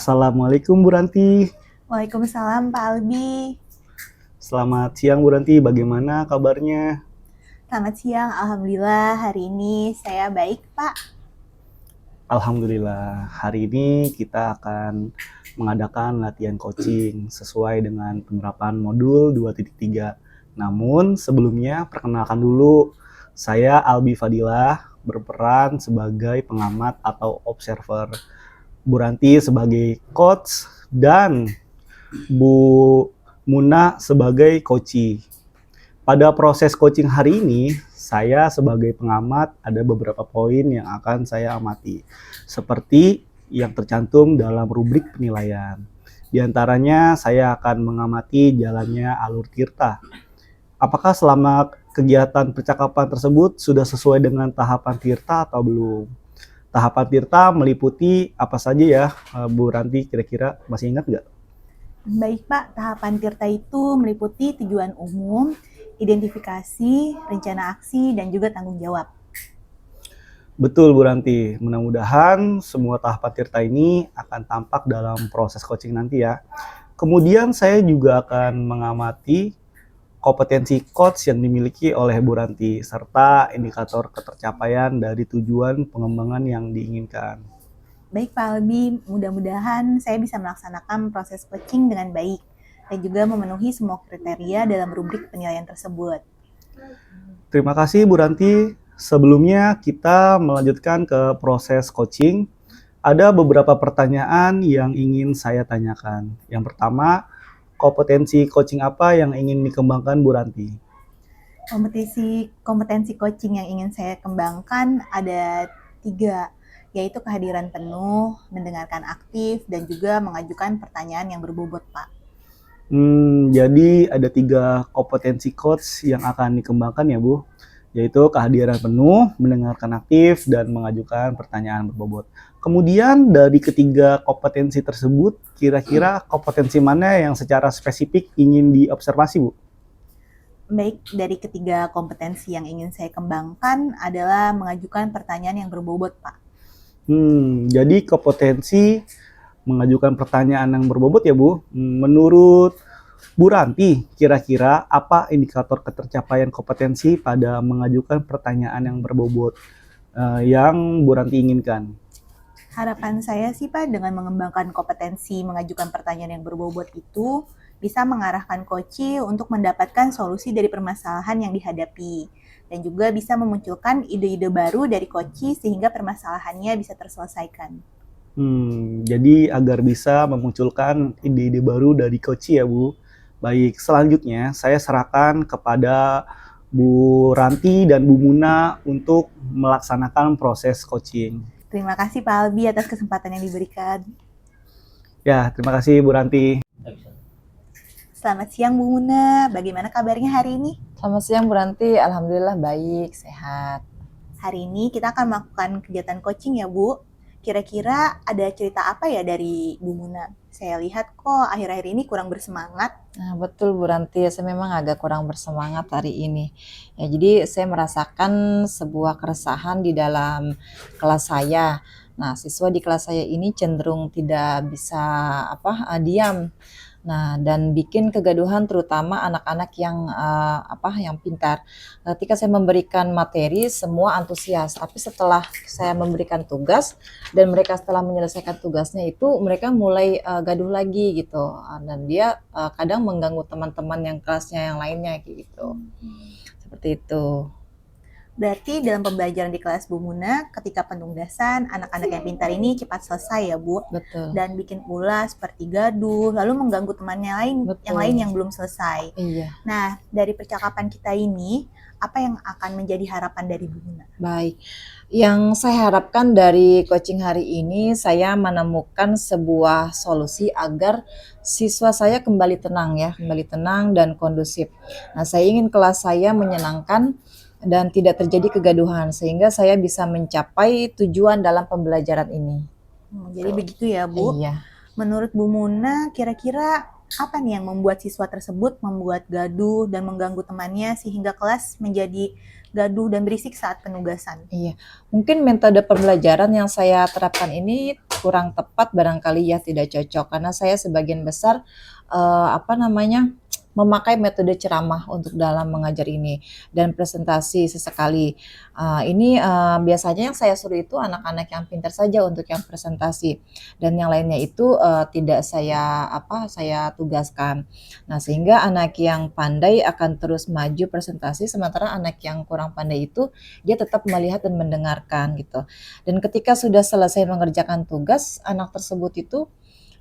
Assalamualaikum Bu Ranti. Waalaikumsalam Pak Albi. Selamat siang Bu Ranti, bagaimana kabarnya? Selamat siang, Alhamdulillah hari ini saya baik Pak. Alhamdulillah, hari ini kita akan mengadakan latihan coaching sesuai dengan penerapan modul 2.3. Namun sebelumnya perkenalkan dulu, saya Albi Fadilah berperan sebagai pengamat atau observer. Bu Ranti sebagai coach dan Bu Muna sebagai coachee. Pada proses coaching hari ini, saya sebagai pengamat ada beberapa poin yang akan saya amati, seperti yang tercantum dalam rubrik penilaian. Di antaranya, saya akan mengamati jalannya alur tirta. Apakah selama kegiatan percakapan tersebut sudah sesuai dengan tahapan tirta atau belum? Tahapan tirta meliputi apa saja ya, Bu Ranti, kira-kira masih ingat nggak? Baik Pak, tahapan tirta itu meliputi tujuan umum, identifikasi, rencana aksi, dan juga tanggung jawab. Betul Bu Ranti, mudah-mudahan semua tahapan tirta ini akan tampak dalam proses coaching nanti ya. Kemudian saya juga akan mengamati kompetensi coach yang dimiliki oleh Bu Ranti, serta indikator ketercapaian dari tujuan pengembangan yang diinginkan. Baik Pak Albi, mudah-mudahan saya bisa melaksanakan proses coaching dengan baik dan juga memenuhi semua kriteria dalam rubrik penilaian tersebut. Terima kasih Bu Ranti. Sebelumnya kita melanjutkan ke proses coaching. Ada beberapa pertanyaan yang ingin saya tanyakan. Yang pertama, kompetensi coaching apa yang ingin dikembangkan Bu Ranti? Kompetensi coaching yang ingin saya kembangkan ada 3, yaitu kehadiran penuh, mendengarkan aktif, dan juga mengajukan pertanyaan yang berbobot Pak. Jadi ada 3 kompetensi coach yang akan dikembangkan ya Bu, yaitu kehadiran penuh, mendengarkan aktif, dan mengajukan pertanyaan berbobot. Kemudian dari ketiga kompetensi tersebut, kira-kira kompetensi mana yang secara spesifik ingin diobservasi Bu? Baik, dari ketiga kompetensi yang ingin saya kembangkan adalah mengajukan pertanyaan yang berbobot Pak. Jadi kompetensi mengajukan pertanyaan yang berbobot ya Bu. Menurut Bu Ranti, kira-kira apa indikator ketercapaian kompetensi pada mengajukan pertanyaan yang berbobot yang Bu Ranti inginkan? Harapan saya sih Pak, dengan mengembangkan kompetensi mengajukan pertanyaan yang berbobot itu bisa mengarahkan coachee untuk mendapatkan solusi dari permasalahan yang dihadapi dan juga bisa memunculkan ide-ide baru dari coachee sehingga permasalahannya bisa terselesaikan. Jadi agar bisa memunculkan ide-ide baru dari coachee ya Bu. Baik, selanjutnya saya serahkan kepada Bu Ranti dan Bu Muna untuk melaksanakan proses coaching. Terima kasih Pak Albi atas kesempatan yang diberikan. Ya, terima kasih Bu Ranti. Selamat siang Bu Muna, bagaimana kabarnya hari ini? Selamat siang Bu Ranti, Alhamdulillah baik, sehat. Hari ini kita akan melakukan kegiatan coaching ya Bu. Kira-kira ada cerita apa ya dari Bu Muna? Saya lihat kok akhir-akhir ini kurang bersemangat. Nah, betul Bu Ranti, saya memang agak kurang bersemangat hari ini. Ya, jadi saya merasakan sebuah keresahan di dalam kelas saya. Nah, siswa di kelas saya ini cenderung tidak bisa diam. Nah, dan bikin kegaduhan terutama anak-anak yang pintar. Ketika saya memberikan materi, semua antusias, tapi setelah saya memberikan tugas dan mereka setelah menyelesaikan tugasnya itu mereka mulai gaduh lagi gitu. Dan dia kadang mengganggu teman-teman yang kelasnya yang lainnya gitu. Seperti itu. Berarti dalam pembelajaran di kelas Bu Muna, ketika penugasan, anak-anak yang pintar ini cepat selesai ya Bu. Betul. Dan bikin pula seperti gaduh, lalu mengganggu temannya yang lain yang belum selesai. Iya. Nah, dari percakapan kita ini, apa yang akan menjadi harapan dari Bu Muna? Baik, yang saya harapkan dari coaching hari ini, saya menemukan sebuah solusi agar siswa saya kembali tenang dan kondusif. Nah, saya ingin kelas saya menyenangkan dan tidak terjadi kegaduhan, sehingga saya bisa mencapai tujuan dalam pembelajaran ini. Jadi begitu ya Bu? Iya. Menurut Bu Muna, kira-kira apa nih yang membuat siswa tersebut membuat gaduh dan mengganggu temannya sehingga kelas menjadi gaduh dan berisik saat penugasan? Iya, mungkin metode pembelajaran yang saya terapkan ini kurang tepat barangkali ya, tidak cocok. Karena saya sebagian besar memakai metode ceramah untuk dalam mengajar ini dan presentasi sesekali. Biasanya yang saya suruh itu anak-anak yang pintar saja untuk yang presentasi, dan yang lainnya itu tidak saya tugaskan. Nah, sehingga anak yang pandai akan terus maju presentasi, sementara anak yang kurang pandai itu dia tetap melihat dan mendengarkan gitu. Dan ketika sudah selesai mengerjakan tugas, anak tersebut itu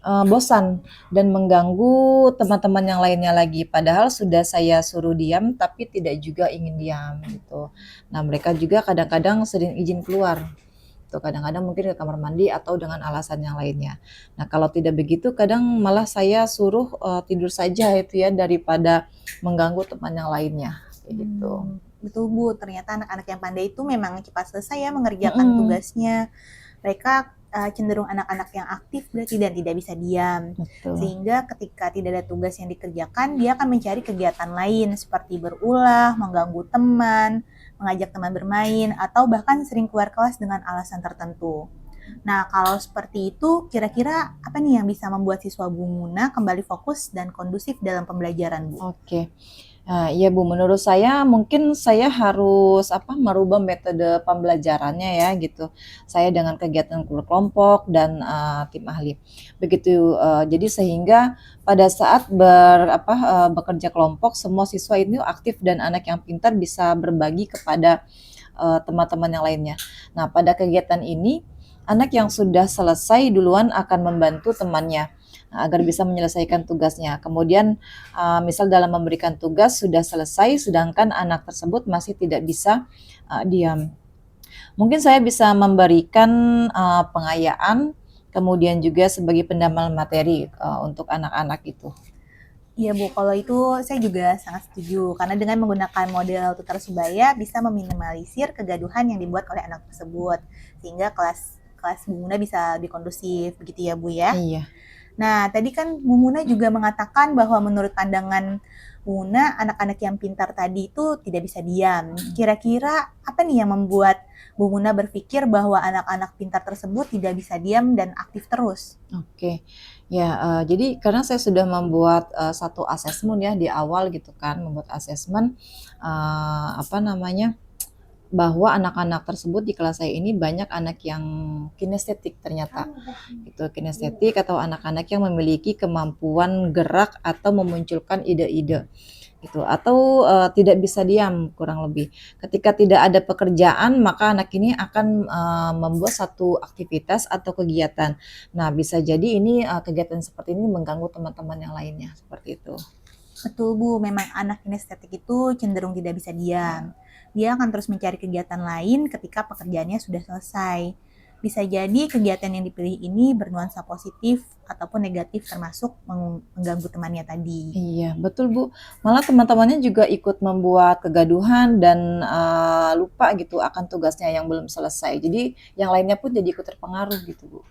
bosan dan mengganggu teman-teman yang lainnya lagi. Padahal sudah saya suruh diam, tapi tidak juga ingin diam gitu. Nah, mereka juga kadang-kadang sering izin keluar. Tuh, kadang-kadang mungkin ke kamar mandi atau dengan alasan yang lainnya. Nah, kalau tidak begitu, kadang malah saya suruh tidur saja itu ya, daripada mengganggu teman yang lainnya, kayak gitu. Betul Bu, ternyata anak-anak yang pandai itu memang cepat selesai ya mengerjakan tugasnya. Mereka cenderung anak-anak yang aktif berarti dan tidak bisa diam. Betul. Sehingga ketika tidak ada tugas yang dikerjakan, dia akan mencari kegiatan lain seperti berulah, mengganggu teman, mengajak teman bermain, atau bahkan sering keluar kelas dengan alasan tertentu. Nah, kalau seperti itu, kira-kira apa nih yang bisa membuat siswa Bu Muna kembali fokus dan kondusif dalam pembelajaran, Bu? Oke. Iya Bu, menurut saya mungkin saya harus merubah metode pembelajarannya ya gitu. Saya dengan kegiatan kelompok dan tim ahli. Begitu, jadi sehingga pada saat bekerja kelompok, semua siswa ini aktif dan anak yang pintar bisa berbagi kepada teman-teman yang lainnya. Nah, pada kegiatan ini anak yang sudah selesai duluan akan membantu temannya agar bisa menyelesaikan tugasnya. Kemudian misal dalam memberikan tugas sudah selesai, sedangkan anak tersebut masih tidak bisa diam. Mungkin saya bisa memberikan pengayaan, kemudian juga sebagai pendamping materi untuk anak-anak itu. Iya Bu, kalau itu saya juga sangat setuju. Karena dengan menggunakan model tutor sebaya bisa meminimalisir kegaduhan yang dibuat oleh anak tersebut. Sehingga kelas Bu Muna bisa lebih kondusif, begitu ya Bu ya? Iya. Nah, tadi kan Bu Muna juga mengatakan bahwa menurut pandangan Bu Muna, anak-anak yang pintar tadi itu tidak bisa diam. Kira-kira apa nih yang membuat Bu Muna berpikir bahwa anak-anak pintar tersebut tidak bisa diam dan aktif terus? Oke. Ya, jadi karena saya sudah membuat satu asesmen ya di awal gitu kan, membuat asesmen bahwa anak-anak tersebut di kelas saya ini banyak anak yang kinestetik ternyata. Gitu, kinestetik atau anak-anak yang memiliki kemampuan gerak atau memunculkan ide-ide gitu, atau tidak bisa diam kurang lebih. Ketika tidak ada pekerjaan, maka anak ini akan membuat satu aktivitas atau kegiatan. Nah, bisa jadi ini kegiatan seperti ini mengganggu teman-teman yang lainnya, seperti itu. Betul Bu, memang anak kinestetik itu cenderung tidak bisa diam. Dia akan terus mencari kegiatan lain ketika pekerjaannya sudah selesai. Bisa jadi kegiatan yang dipilih ini bernuansa positif ataupun negatif termasuk mengganggu temannya tadi. Iya, betul Bu. Malah teman-temannya juga ikut membuat kegaduhan dan lupa gitu akan tugasnya yang belum selesai. Jadi yang lainnya pun jadi ikut terpengaruh gitu Bu.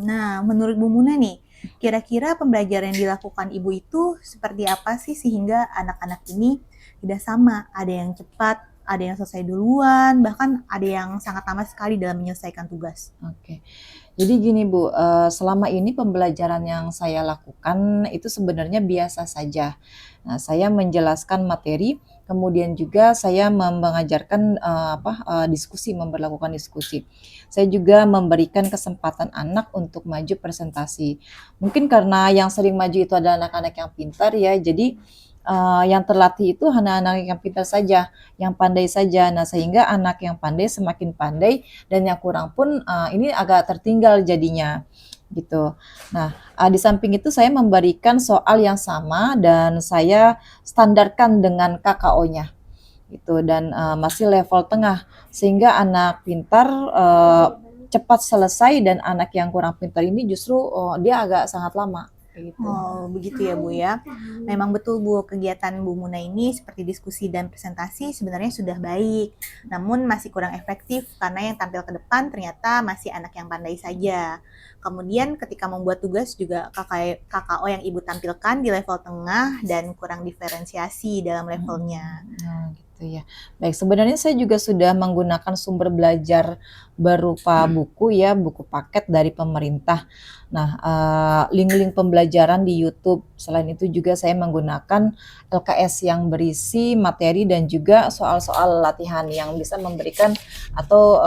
Nah, menurut Bu Muna nih, kira-kira pembelajaran yang dilakukan Ibu itu seperti apa sih sehingga anak-anak ini tidak sama? Ada yang cepat, ada yang selesai duluan, bahkan ada yang sangat lama sekali dalam menyelesaikan tugas. Oke. Jadi gini Bu, selama ini pembelajaran yang saya lakukan itu sebenarnya biasa saja. Nah, saya menjelaskan materi, kemudian juga saya mengajarkan diskusi, memperlakukan diskusi. Saya juga memberikan kesempatan anak untuk maju presentasi. Mungkin karena yang sering maju itu adalah anak-anak yang pintar ya, jadi yang terlatih itu hanya anak yang pintar saja, yang pandai saja. Nah, sehingga anak yang pandai semakin pandai dan yang kurang pun ini agak tertinggal jadinya gitu. Nah, di samping itu saya memberikan soal yang sama dan saya standarkan dengan KKO-nya gitu, dan masih level tengah sehingga anak pintar cepat selesai dan anak yang kurang pintar ini justru dia agak sangat lama. Gitu. Oh, begitu ya Bu ya. Memang betul Bu, kegiatan Bu Muna ini seperti diskusi dan presentasi sebenarnya sudah baik. Namun masih kurang efektif karena yang tampil ke depan ternyata masih anak yang pandai saja. Kemudian ketika membuat tugas juga KKO yang Ibu tampilkan di level tengah dan kurang diferensiasi dalam levelnya. gitu ya. Baik, sebenarnya saya juga sudah menggunakan sumber belajar berupa buku ya, buku paket dari pemerintah. Nah, link-link pembelajaran di YouTube. Selain itu juga saya menggunakan LKS yang berisi materi dan juga soal-soal latihan yang bisa memberikan atau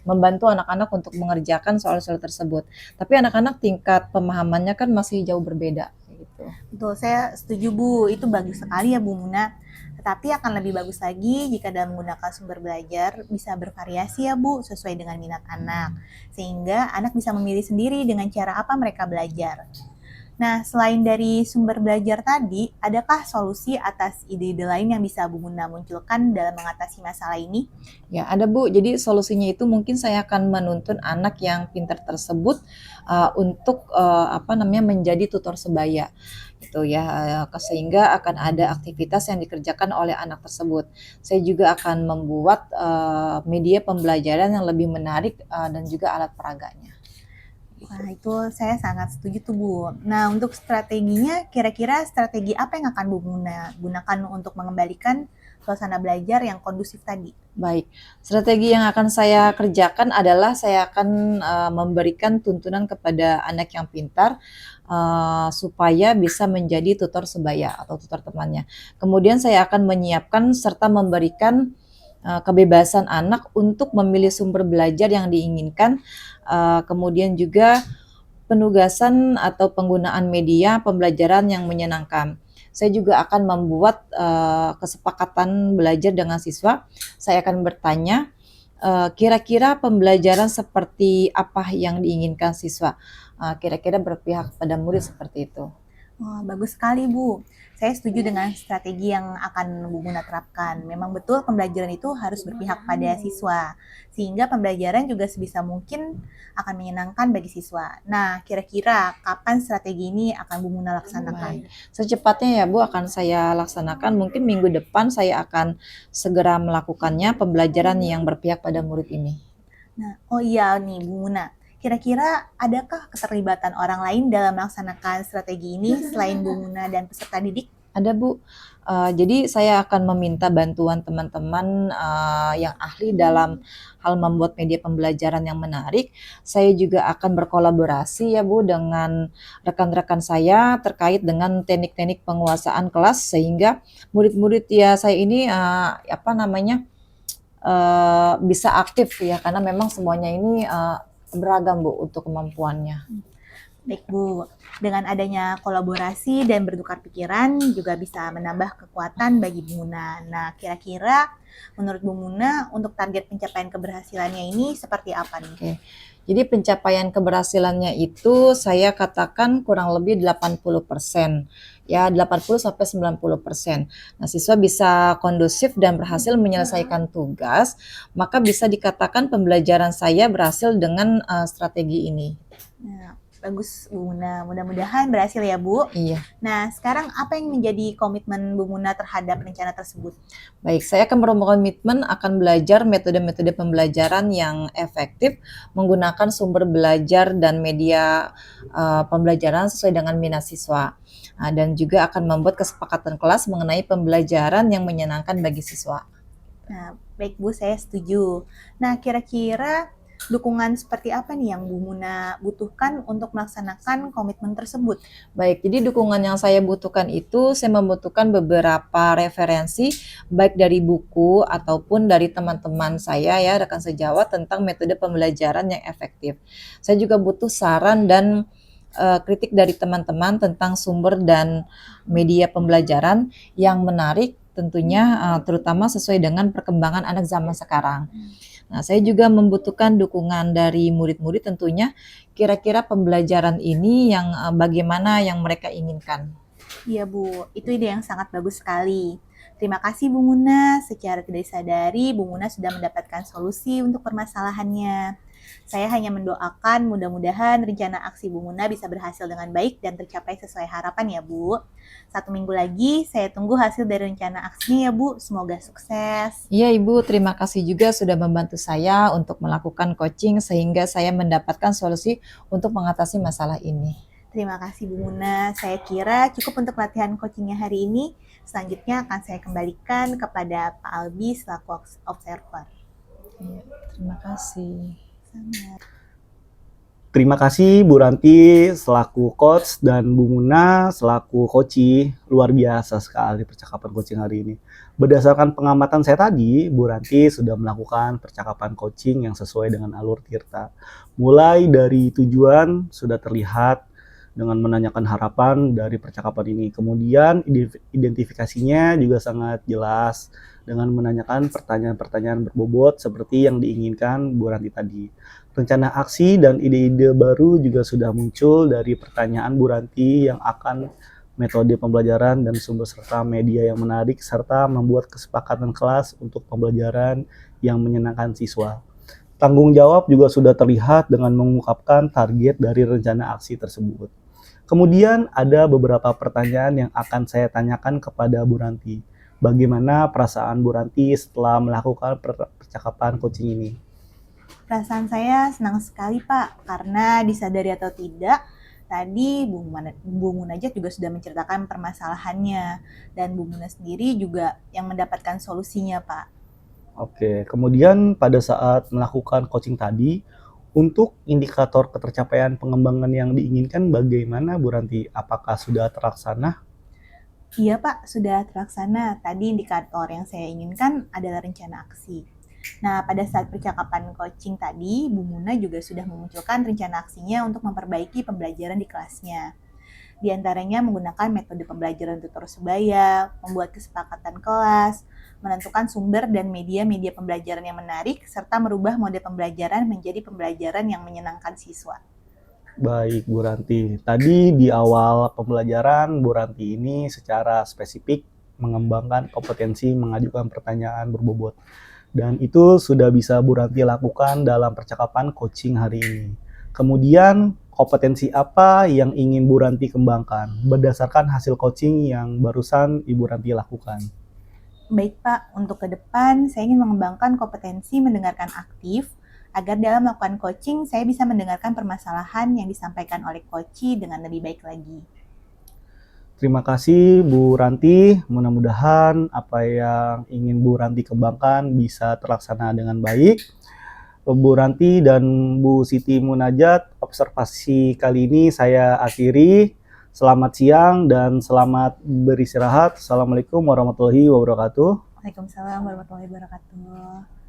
membantu anak-anak untuk mengerjakan soal-soal tersebut. Tapi anak-anak tingkat pemahamannya kan masih jauh berbeda gitu. Betul, saya setuju Bu. Itu bagus sekali ya Bu Muna. Tetapi akan lebih bagus lagi jika dalam menggunakan sumber belajar bisa bervariasi ya Bu, sesuai dengan minat anak. Sehingga anak bisa memilih sendiri dengan cara apa mereka belajar. Nah, selain dari sumber belajar tadi, adakah solusi atas ide-ide lain yang bisa Bu Muna munculkan dalam mengatasi masalah ini? Ya, ada Bu. Jadi solusinya itu mungkin saya akan menuntun anak yang pintar tersebut untuk menjadi tutor sebaya gitu ya, sehingga akan ada aktivitas yang dikerjakan oleh anak tersebut. Saya juga akan membuat media pembelajaran yang lebih menarik dan juga alat peraganya. Wah, itu saya sangat setuju tuh Bu. Nah, untuk strateginya, kira-kira strategi apa yang akan Bu Muna gunakan untuk mengembalikan suasana belajar yang kondusif tadi? Baik, strategi yang akan saya kerjakan adalah saya akan memberikan tuntunan kepada anak yang pintar supaya bisa menjadi tutor sebaya atau tutor temannya. Kemudian saya akan menyiapkan serta memberikan kebebasan anak untuk memilih sumber belajar yang diinginkan, kemudian juga penugasan atau penggunaan media pembelajaran yang menyenangkan. Saya juga akan membuat kesepakatan belajar dengan siswa. Saya akan bertanya, kira-kira pembelajaran seperti apa yang diinginkan siswa? Kira-kira berpihak pada murid seperti itu. Wah, bagus sekali Bu. Saya setuju dengan strategi yang akan Bu Muna terapkan. Memang betul pembelajaran itu harus berpihak pada siswa, sehingga pembelajaran juga sebisa mungkin akan menyenangkan bagi siswa. Nah, kira-kira kapan strategi ini akan Bu Muna laksanakan? Secepatnya ya Bu akan saya laksanakan, mungkin minggu depan saya akan segera melakukannya pembelajaran yang berpihak pada murid ini. Nah, oh iya nih Bu Muna, kira-kira adakah keterlibatan orang lain dalam melaksanakan strategi ini selain Bu Muna dan peserta didik? Ada Bu, jadi saya akan meminta bantuan teman-teman yang ahli dalam hal membuat media pembelajaran yang menarik. Saya juga akan berkolaborasi ya Bu dengan rekan-rekan saya terkait dengan teknik-teknik penguasaan kelas sehingga murid-murid ya saya ini bisa aktif ya karena memang semuanya ini beragam Bu untuk kemampuannya. Baik Bu, dengan adanya kolaborasi dan bertukar pikiran juga bisa menambah kekuatan bagi Bu Muna. Nah, kira-kira menurut Bu Muna untuk target pencapaian keberhasilannya ini seperti apa nih? Oke. Jadi pencapaian keberhasilannya itu saya katakan kurang lebih 80%. Ya, 80 sampai 90%. Nah, siswa bisa kondusif dan berhasil menyelesaikan tugas, maka bisa dikatakan pembelajaran saya berhasil dengan strategi ini. Nah, bagus Bu Muna, mudah-mudahan berhasil ya Bu. Iya. Nah, sekarang apa yang menjadi komitmen Bu Muna terhadap rencana tersebut? Baik, saya akan berkomitmen akan belajar metode-metode pembelajaran yang efektif menggunakan sumber belajar dan media pembelajaran sesuai dengan minat siswa. Dan juga akan membuat kesepakatan kelas mengenai pembelajaran yang menyenangkan bagi siswa. Nah, baik Bu, saya setuju. Nah, kira-kira dukungan seperti apa nih yang Bu Muna butuhkan untuk melaksanakan komitmen tersebut? Baik, jadi dukungan yang saya butuhkan itu saya membutuhkan beberapa referensi baik dari buku ataupun dari teman-teman saya ya rekan sejawat tentang metode pembelajaran yang efektif. Saya juga butuh saran dan kritik dari teman-teman tentang sumber dan media pembelajaran yang menarik tentunya terutama sesuai dengan perkembangan anak zaman sekarang. Nah, saya juga membutuhkan dukungan dari murid-murid tentunya kira-kira pembelajaran ini yang bagaimana yang mereka inginkan. Iya Bu, itu ide yang sangat bagus sekali. Terima kasih Bu Muna, secara tidak disadari Bu Muna sudah mendapatkan solusi untuk permasalahannya. Saya hanya mendoakan mudah-mudahan rencana aksi Bu Muna bisa berhasil dengan baik dan tercapai sesuai harapan ya Bu. 1 minggu lagi saya tunggu hasil dari rencana aksinya ya Bu, semoga sukses. Iya Ibu, terima kasih juga sudah membantu saya untuk melakukan coaching sehingga saya mendapatkan solusi untuk mengatasi masalah ini. Terima kasih Bu Muna, saya kira cukup untuk latihan coachingnya hari ini. Selanjutnya akan saya kembalikan kepada Pak Albi selaku observer. Iya, terima kasih. Terima kasih Bu Ranti selaku coach dan Bu Muna selaku coach. Luar biasa sekali percakapan coaching hari ini. Berdasarkan pengamatan saya tadi, Bu Ranti sudah melakukan percakapan coaching yang sesuai dengan alur Tirta. Mulai dari tujuan sudah terlihat dengan menanyakan harapan dari percakapan ini. Kemudian identifikasinya juga sangat jelas dengan menanyakan pertanyaan-pertanyaan berbobot seperti yang diinginkan Bu Ranti tadi. Rencana aksi dan ide-ide baru juga sudah muncul dari pertanyaan Bu Ranti yang akan metode pembelajaran dan sumber serta media yang menarik serta membuat kesepakatan kelas untuk pembelajaran yang menyenangkan siswa. Tanggung jawab juga sudah terlihat dengan mengungkapkan target dari rencana aksi tersebut. Kemudian ada beberapa pertanyaan yang akan saya tanyakan kepada Bu Ranti. Bagaimana perasaan Bu Ranti setelah melakukan percakapan coaching ini? Perasaan saya senang sekali Pak, karena disadari atau tidak, tadi Bu Munajat juga sudah menceritakan permasalahannya, dan Bu Muna sendiri juga yang mendapatkan solusinya Pak. Oke, kemudian pada saat melakukan coaching tadi, untuk indikator ketercapaian pengembangan yang diinginkan bagaimana Bu Ranti? Apakah sudah terlaksana? Iya Pak, sudah terlaksana. Tadi indikator yang saya inginkan adalah rencana aksi. Nah, pada saat percakapan coaching tadi, Bu Muna juga sudah memunculkan rencana aksinya untuk memperbaiki pembelajaran di kelasnya. Di antaranya menggunakan metode pembelajaran tutor sebaya, membuat kesepakatan kelas, menentukan sumber dan media-media pembelajaran yang menarik, serta merubah mode pembelajaran menjadi pembelajaran yang menyenangkan siswa. Baik, Bu Ranti. Tadi di awal pembelajaran, Bu Ranti ini secara spesifik mengembangkan kompetensi mengajukan pertanyaan berbobot. Dan itu sudah bisa Bu Ranti lakukan dalam percakapan coaching hari ini. Kemudian, kompetensi apa yang ingin Bu Ranti kembangkan berdasarkan hasil coaching yang barusan Ibu Ranti lakukan? Baik Pak, untuk ke depan saya ingin mengembangkan kompetensi mendengarkan aktif, agar dalam melakukan coaching saya bisa mendengarkan permasalahan yang disampaikan oleh coach dengan lebih baik lagi. Terima kasih Bu Ranti, mudah-mudahan apa yang ingin Bu Ranti kembangkan bisa terlaksana dengan baik. Bu Ranti dan Bu Siti Munajat, observasi kali ini saya akhiri. Selamat siang dan selamat beristirahat. Assalamualaikum warahmatullahi wabarakatuh. Waalaikumsalam warahmatullahi wabarakatuh.